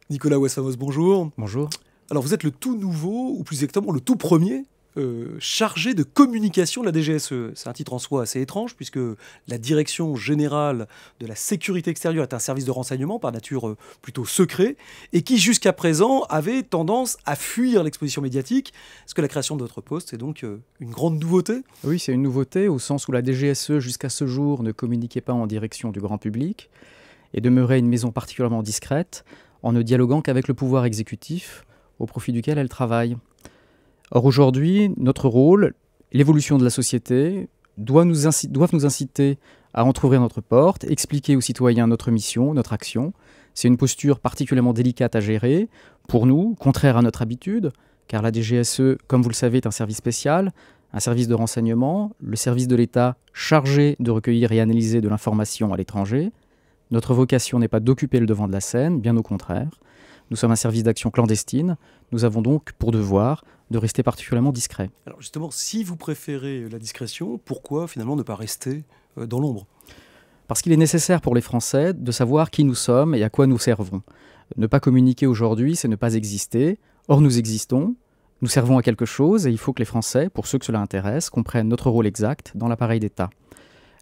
Nicolas Westphamos, bonjour. Bonjour. Alors vous êtes le tout nouveau, ou plus exactement le tout premier, chargé de communication de la DGSE. C'est un titre en soi assez étrange, puisque la Direction Générale de la Sécurité Extérieure est un service de renseignement par nature plutôt secret, et qui jusqu'à présent avait tendance à fuir l'exposition médiatique. Est-ce que la création de votre poste est donc une grande nouveauté? Oui, c'est une nouveauté au sens où la DGSE jusqu'à ce jour ne communiquait pas en direction du grand public et demeurait une maison particulièrement discrète en ne dialoguant qu'avec le pouvoir exécutif au profit duquel elle travaille. Or aujourd'hui, notre rôle, l'évolution de la société, doivent nous inciter à entrouvrir notre porte, expliquer aux citoyens notre mission, notre action. C'est une posture particulièrement délicate à gérer, pour nous, contraire à notre habitude, car la DGSE, comme vous le savez, est un service spécial, un service de renseignement, le service de l'État chargé de recueillir et analyser de l'information à l'étranger. Notre vocation n'est pas d'occuper le devant de la scène, bien au contraire. Nous sommes un service d'action clandestine. Nous avons donc pour devoir de rester particulièrement discret. Alors justement, si vous préférez la discrétion, pourquoi finalement ne pas rester dans l'ombre? Parce qu'il est nécessaire pour les Français de savoir qui nous sommes et à quoi nous servons. Ne pas communiquer aujourd'hui, c'est ne pas exister. Or, nous existons, nous servons à quelque chose et il faut que les Français, pour ceux que cela intéresse, comprennent notre rôle exact dans l'appareil d'État.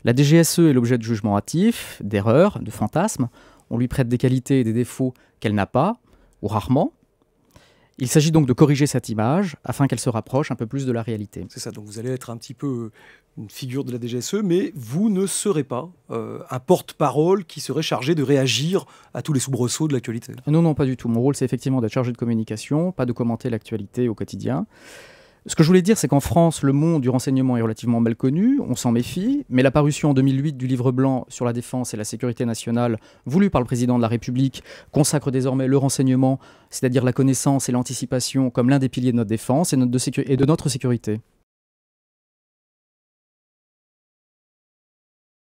La DGSE est l'objet de jugements hâtifs, d'erreurs, de fantasmes. On lui prête des qualités et des défauts qu'elle n'a pas, ou rarement. Il s'agit donc de corriger cette image afin qu'elle se rapproche un peu plus de la réalité. C'est ça, donc vous allez être un petit peu une figure de la DGSE, mais vous ne serez pas un porte-parole qui serait chargé de réagir à tous les soubresauts de l'actualité. Non, non, pas du tout. Mon rôle, c'est effectivement d'être chargé de communication, pas de commenter l'actualité au quotidien. Ce que je voulais dire, c'est qu'en France, le monde du renseignement est relativement mal connu, on s'en méfie, mais la parution en 2008 du livre blanc sur la défense et la sécurité nationale, voulu par le président de la République, consacre désormais le renseignement, c'est-à-dire la connaissance et l'anticipation, comme l'un des piliers de notre défense et de notre sécurité.